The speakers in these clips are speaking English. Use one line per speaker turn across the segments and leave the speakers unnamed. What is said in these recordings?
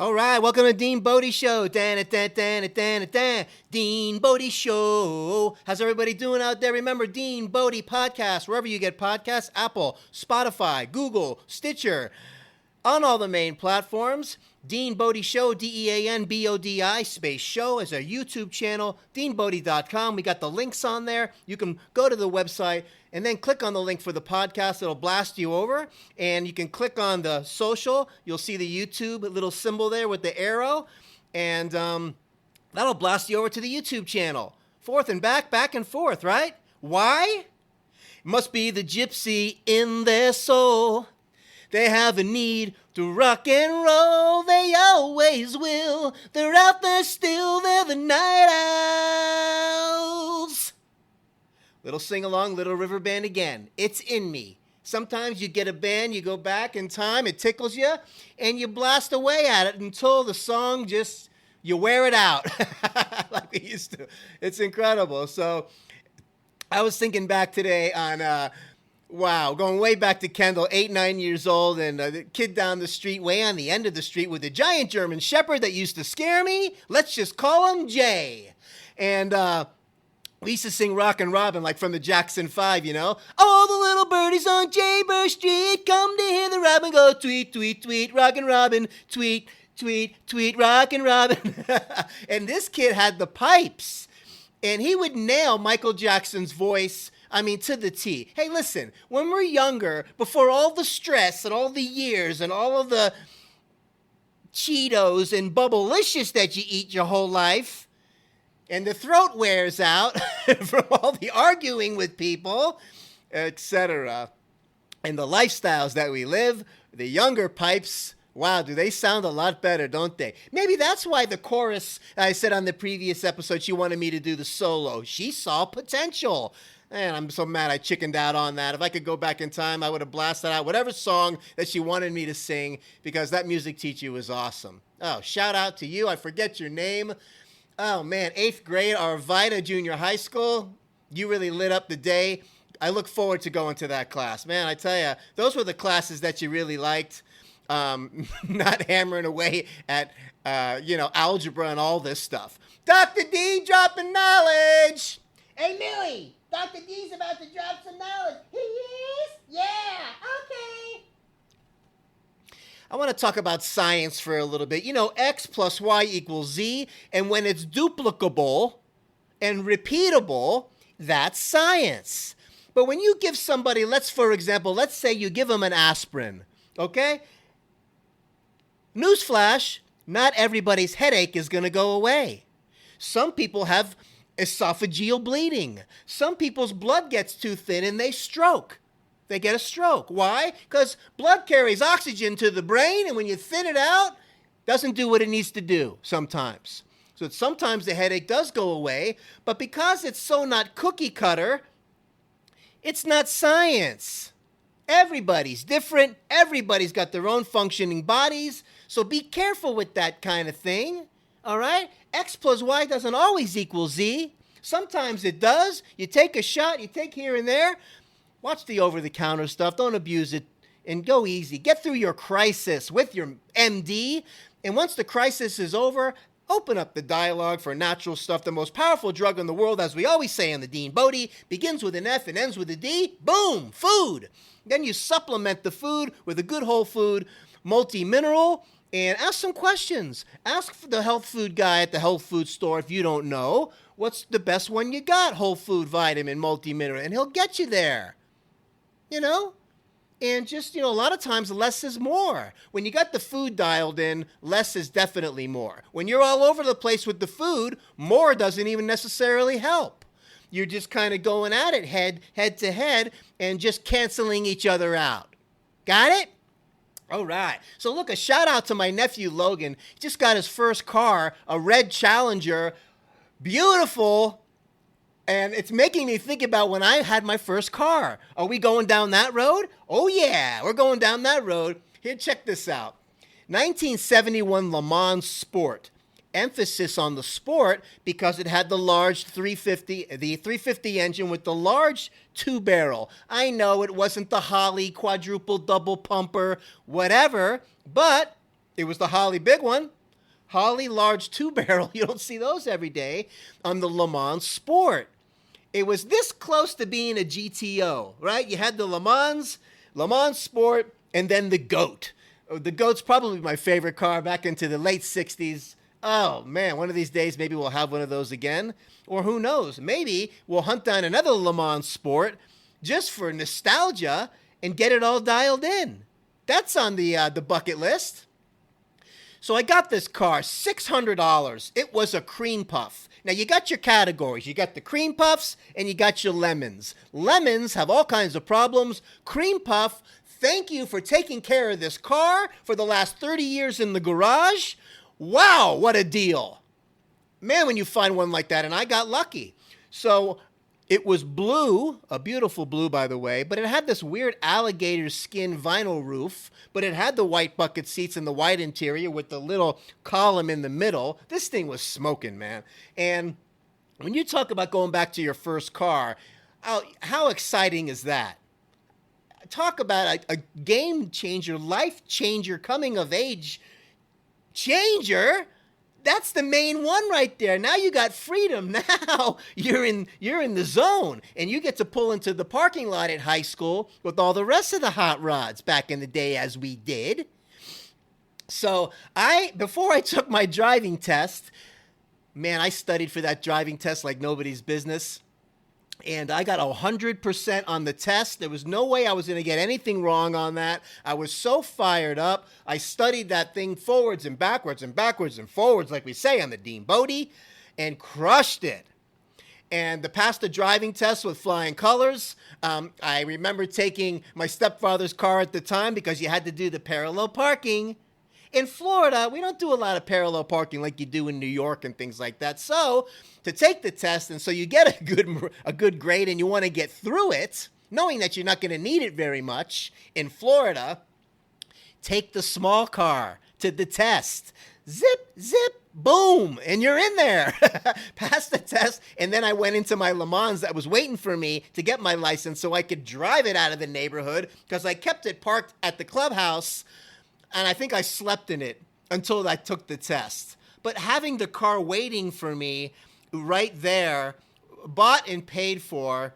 All right, welcome to DeanBodi Show. DeanBodi Show. How's everybody doing out there? Remember, DeanBodi Podcast, wherever you get podcasts, Apple, Spotify, Google, Stitcher, on all the main platforms. DeanBodi Show, DeanBodi space show is our YouTube channel, DeanBodi.com. We got the links on there. You can go to the website and then click on the link for the podcast. It'll blast you over. And you can click on the social. You'll see the YouTube little symbol there with the arrow. And that'll blast you over to the YouTube channel. Forth and back and forth, right? Why? It must be the gypsy in their soul. They have a need to rock and roll, they always will. They're out there still, they're the night owls. Little sing-along, Little River Band again. It's in me. Sometimes you get a band, you go back in time, it tickles you, and you blast away at it until the song just, you wear it out like we used to. It's incredible. So I was thinking back today on... Wow, going way back to Kendall, 8, 9 years old, and the kid down the street, way on the end of the street with a giant German Shepherd that used to scare me. Let's just call him Jay. And we used to sing Rockin Robin, like from the Jackson 5, you know. All the little birdies on Jaybird Street come to hear the robin go tweet, tweet, tweet, Rockin Robin, tweet, tweet, tweet, Rockin Robin. And this kid had the pipes, and he would nail Michael Jackson's voice, I mean, to the T. Hey, listen, when we're younger, before all the stress and all the years and all of the Cheetos and Bubblicious that you eat your whole life, and the throat wears out from all the arguing with people, etc., and the lifestyles that we live, the younger pipes, wow, do they sound a lot better, don't they? Maybe that's why the chorus, I said on the previous episode, she wanted me to do the solo. She saw potential. And I'm so mad I chickened out on that. If I could go back in time, I would have blasted out whatever song that she wanted me to sing, because that music teacher was awesome. Oh, shout out to you. I forget your name. Oh, man, 8th grade, Arvida Junior High School. You really lit up the day. I look forward to going to that class. Man, I tell you, those were the classes that you really liked. Not hammering away at, algebra and all this stuff. Dr. D dropping knowledge. Hey, Millie. Dr. D's about to drop some knowledge. He is? Yeah, okay. I want to talk about science for a little bit. You know, X plus Y equals Z, and when it's duplicable and repeatable, that's science. But when you give somebody, let's say you give them an aspirin, okay? Newsflash, not everybody's headache is going to go away. Some people have esophageal bleeding. Some people's blood gets too thin and they stroke. They get a stroke. Why? Because blood carries oxygen to the brain, and when you thin it out, it doesn't do what it needs to do sometimes. So sometimes the headache does go away, but because it's so not cookie cutter, it's not science. Everybody's different. Everybody's got their own functioning bodies. So be careful with that kind of thing. All right? X plus Y doesn't always equal Z. Sometimes it does. You take a shot, you take here and there. Watch the over-the-counter stuff. Don't abuse it, and go easy. Get through your crisis with your MD, and once the crisis is over, open up the dialogue for natural stuff. The most powerful drug in the world, as we always say on the DeanBodi, begins with an F and ends with a D. Boom! Food! Then you supplement the food with a good whole food multi-mineral. And ask some questions. Ask the health food guy at the health food store if you don't know. What's the best one you got? Whole food, vitamin, multi-mineral. And he'll get you there. You know? And just, a lot of times less is more. When you got the food dialed in, less is definitely more. When you're all over the place with the food, more doesn't even necessarily help. You're just kind of going at it head to head and just canceling each other out. Got it? All right. So look, a shout out to my nephew Logan. He just got his first car, a red Challenger. Beautiful. And it's making me think about when I had my first car. Are we going down that road? Oh yeah, we're going down that road. Here, check this out. 1971 Le Mans Sport. Emphasis on the sport because it had the large 350 engine with the large 2-barrel. I know it wasn't the Holley quadruple double pumper, whatever, but It was the Holly big one. Holly large 2-barrel. You don't see those every day on the Le Mans Sport. It was this close to being a GTO, right? You had the Le Mans Sport, and then the GOAT. The GOAT's probably my favorite car back into the late 60s. Oh, man, one of these days maybe we'll have one of those again. Or who knows, maybe we'll hunt down another Le Mans Sport just for nostalgia and get it all dialed in. That's on the bucket list. So I got this car, $600. It was a cream puff. Now, you got your categories. You got the cream puffs and you got your lemons. Lemons have all kinds of problems. Cream puff, thank you for taking care of this car for the last 30 years in the garage. Wow, what a deal. Man, when you find one like that, and I got lucky. So it was blue, a beautiful blue, by the way, but it had this weird alligator skin vinyl roof, but it had the white bucket seats and the white interior with the little column in the middle. This thing was smoking, man. And when you talk about going back to your first car, how exciting is that? Talk about a game changer, life changer, coming of age changer. That's the main one right there. Now you got freedom. Now you're in the zone, and you get to pull into the parking lot at high school with all the rest of the hot rods back in the day, as we did. So before I took my driving test, man, I studied for that driving test like nobody's business. And I got 100% on the test. There was no way I was going to get anything wrong on that. I was so fired up. I studied that thing forwards and backwards and backwards and forwards, like we say on the DeanBodi, and crushed it. And passed the driving test with flying colors. I remember taking my stepfather's car at the time because you had to do the parallel parking. In Florida, we don't do a lot of parallel parking like you do in New York and things like that. So to take the test, and so you get a good grade and you want to get through it, knowing that you're not going to need it very much in Florida, take the small car to the test. Zip, zip, boom, and you're in there. Passed the test, and then I went into my Le Mans that was waiting for me to get my license so I could drive it out of the neighborhood because I kept it parked at the clubhouse. And I think I slept in it until I took the test. But having the car waiting for me right there, bought and paid for,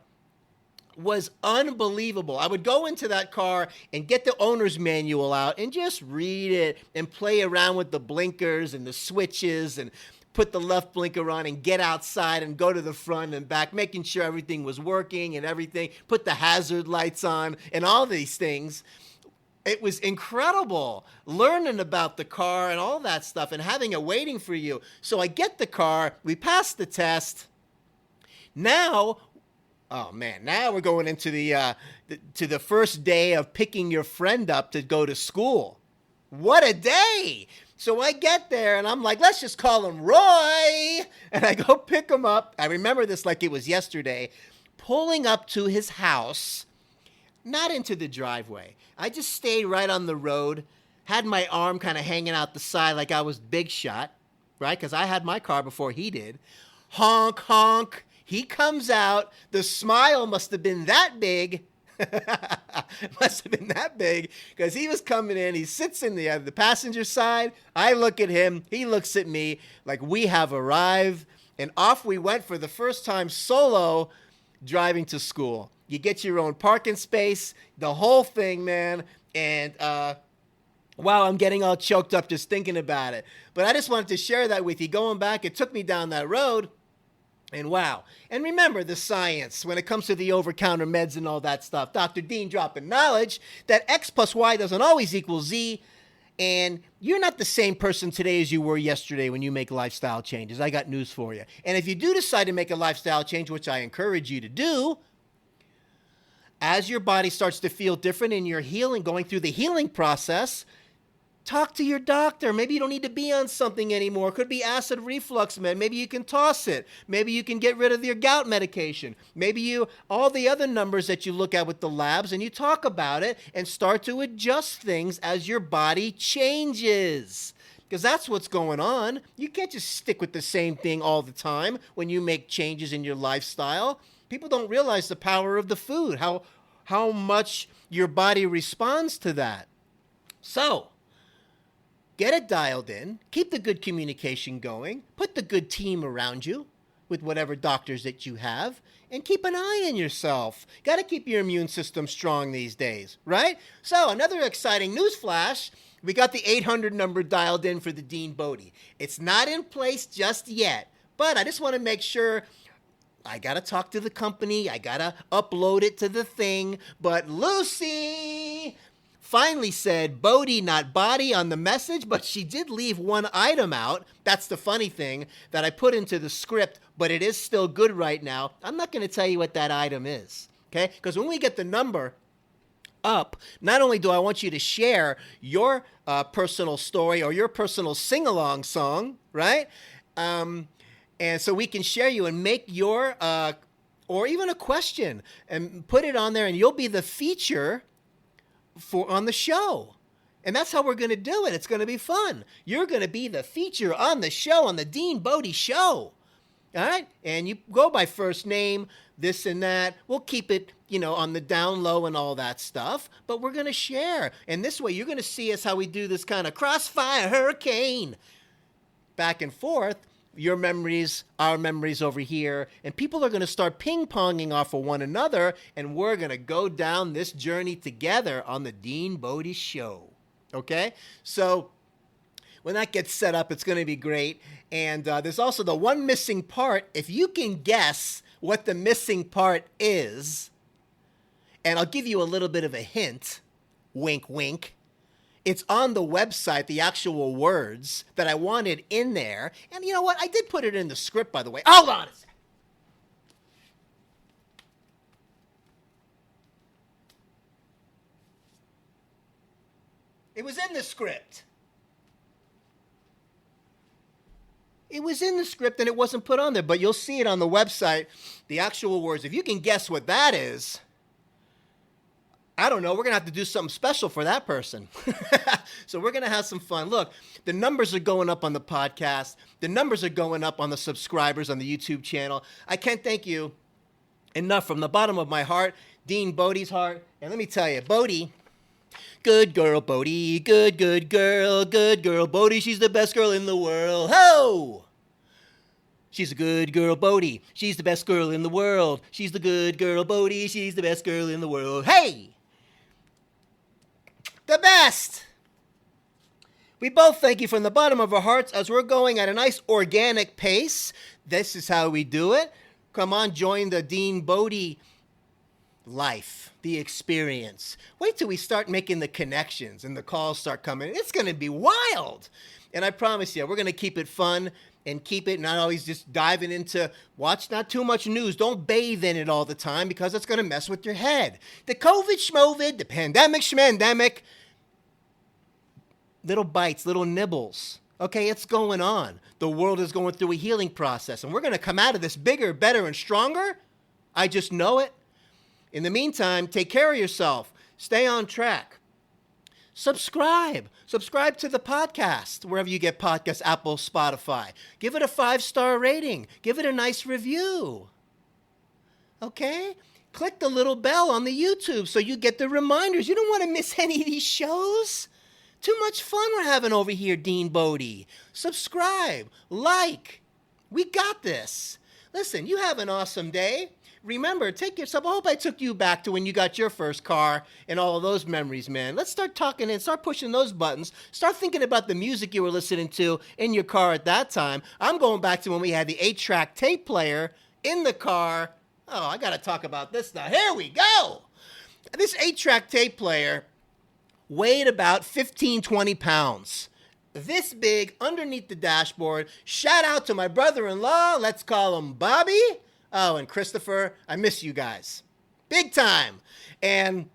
was unbelievable. I would go into that car and get the owner's manual out and just read it and play around with the blinkers and the switches and put the left blinker on and get outside and go to the front and back, making sure everything was working and everything, put the hazard lights on and all these things. It was incredible learning about the car and all that stuff and having it waiting for you. So I get the car, we pass the test. Now, oh man, now we're going into the first day of picking your friend up to go to school. What a day! So I get there and I'm like, let's just call him Roy. And I go pick him up. I remember this like it was yesterday, pulling up to his house. Not into the driveway. I just stayed right on the road, had my arm kind of hanging out the side like I was Big Shot, right? Because I had my car before he did. Honk, honk. He comes out. The smile must have been that big. Must have been that big because he was coming in. He sits in the passenger side. I look at him. He looks at me like we have arrived. And off we went for the first time solo driving to school. You get your own parking space, the whole thing, man. And wow, I'm getting all choked up just thinking about it. But I just wanted to share that with you. Going back, it took me down that road. And wow. And remember the science when it comes to the over-counter meds and all that stuff. Dr. Dean dropping knowledge that X plus Y doesn't always equal Z. And you're not the same person today as you were yesterday when you make lifestyle changes. I got news for you. And if you do decide to make a lifestyle change, which I encourage you to do, as your body starts to feel different and you're healing, going through the healing process, talk to your doctor. Maybe you don't need to be on something anymore. It could be acid reflux med. Maybe you can toss it. Maybe you can get rid of your gout medication. Maybe all the other numbers that you look at with the labs, and you talk about it and start to adjust things as your body changes. Because that's what's going on. You can't just stick with the same thing all the time when you make changes in your lifestyle. People don't realize the power of the food, how much your body responds to that. So, get it dialed in, keep the good communication going, put the good team around you with whatever doctors that you have, and keep an eye on yourself. Got to keep your immune system strong these days, right? So another exciting news flash. We got the 800 number dialed in for the DeanBodi. It's not in place just yet, but I just want to make sure. I got to talk to the company. I got to upload it to the thing. But Lucy finally said Bodhi, not body on the message, but she did leave one item out. That's the funny thing that I put into the script, but it is still good right now. I'm not going to tell you what that item is, okay? Because when we get the number up, not only do I want you to share your personal story or your personal sing-along song, right? And so we can share you and make your, or even a question, and put it on there, and you'll be the feature on the show. And that's how we're going to do it. It's going to be fun. You're going to be the feature on the show, on the DeanBodi show. All right? And you go by first name, this and that. We'll keep it, on the down low and all that stuff. But we're going to share. And this way, you're going to see us how we do this kind of crossfire hurricane. Back and forth. Your memories, our memories over here, and people are going to start ping-ponging off of one another, and we're going to go down this journey together on the DeanBodi show, okay? So when that gets set up, it's going to be great, and there's also the one missing part. If you can guess what the missing part is, and I'll give you a little bit of a hint, wink, wink, it's on the website, the actual words that I wanted in there. And you know what? I did put it in the script, by the way. Hold on a second. It was in the script. It was in the script and it wasn't put on there, but you'll see it on the website, the actual words. If you can guess what that is, I don't know. We're going to have to do something special for that person. So we're going to have some fun. Look, the numbers are going up on the podcast. The numbers are going up on the subscribers on the YouTube channel. I can't thank you enough from the bottom of my heart, DeanBodi's heart. And let me tell you, Bodhi, good girl, Bodhi, good girl, Bodhi. She's the best girl in the world. Ho! She's a good girl, Bodhi. She's the best girl in the world. She's the good girl, Bodhi. She's the best girl in the world. Hey! The best! We both thank you from the bottom of our hearts as we're going at a nice organic pace. This is how we do it. Come on, join the DeanBodi life, the experience. Wait till we start making the connections and the calls start coming. It's going to be wild. And I promise you, we're going to keep it fun and keep it not always just diving into, watch not too much news. Don't bathe in it all the time because it's going to mess with your head. The COVID schmovid, the pandemic schmandemic, little bites, little nibbles. Okay, it's going on. The world is going through a healing process, and we're going to come out of this bigger, better, and stronger. I just know it. In the meantime, take care of yourself. Stay on track. Subscribe. Subscribe to the podcast, wherever you get podcasts, Apple, Spotify. Give it a 5-star rating. Give it a nice review. Okay? Click the little bell on the YouTube so you get the reminders. You don't want to miss any of these shows. Too much fun we're having over here, DeanBodi. Subscribe. Like. We got this. Listen, you have an awesome day. Remember, take yourself. I hope I took you back to when you got your first car and all of those memories, man. Let's start talking and start pushing those buttons. Start thinking about the music you were listening to in your car at that time. I'm going back to when we had the 8-track tape player in the car. Oh, I got to talk about this now. Here we go. This 8-track tape player weighed about 15, 20 pounds. This big underneath the dashboard. Shout out to my brother-in-law. Let's call him Bobby. Oh, and Christopher, I miss you guys. Big time. And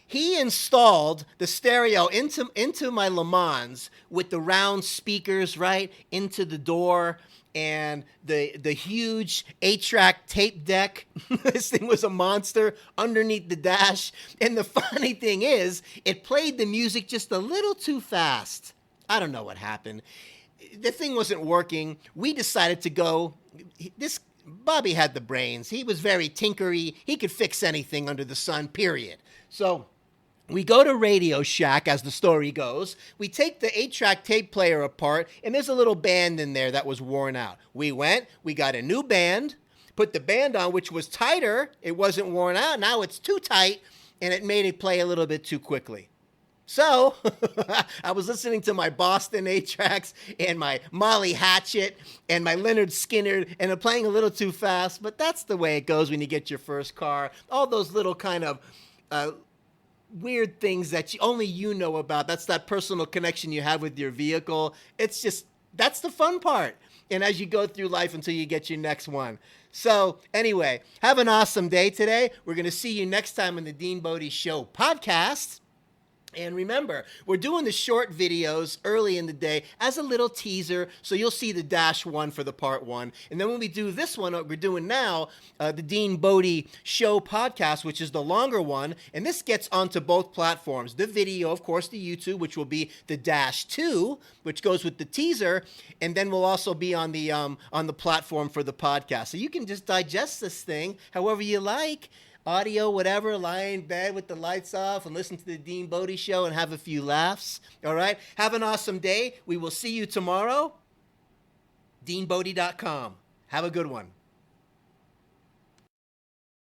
he installed the stereo into my Le Mans with the round speakers, right, into the door and the huge 8-track tape deck. This thing was a monster underneath the dash. And the funny thing is, it played the music just a little too fast. I don't know what happened. The thing wasn't working. We decided to go. Bobby had the brains. He was very tinkery. He could fix anything under the sun, period. So We go to Radio Shack, as the story goes. We take the 8-track tape player apart, and there's a little band in there that was worn out. We went, we got a new band, put the band on, which was tighter. It wasn't worn out. Now it's too tight, and it made it play a little bit too quickly. So I was listening to my Boston 8-tracks and my Molly Hatchet and my Leonard Skinner, and I'm playing a little too fast, but that's the way it goes when you get your first car. All those little kind of weird things that only you know about. That's that personal connection you have with your vehicle. It's just, that's the fun part. And as you go through life until you get your next one. So anyway, have an awesome day today. We're going to see you next time on the DeanBodi Show podcast. And remember, we're doing the short videos early in the day as a little teaser, so you'll see the -1 for the part 1. And then when we do this one, what we're doing now, the DeanBodi Show podcast, which is the longer one, and this gets onto both platforms. The video, of course, the YouTube, which will be the -2, which goes with the teaser, and then we'll also be on the platform for the podcast. So you can just digest this thing however you like. Audio, whatever, lie in bed with the lights off and listen to the DeanBodi Show and have a few laughs. All right? Have an awesome day. We will see you tomorrow. DeanBodi.com. Have a good one.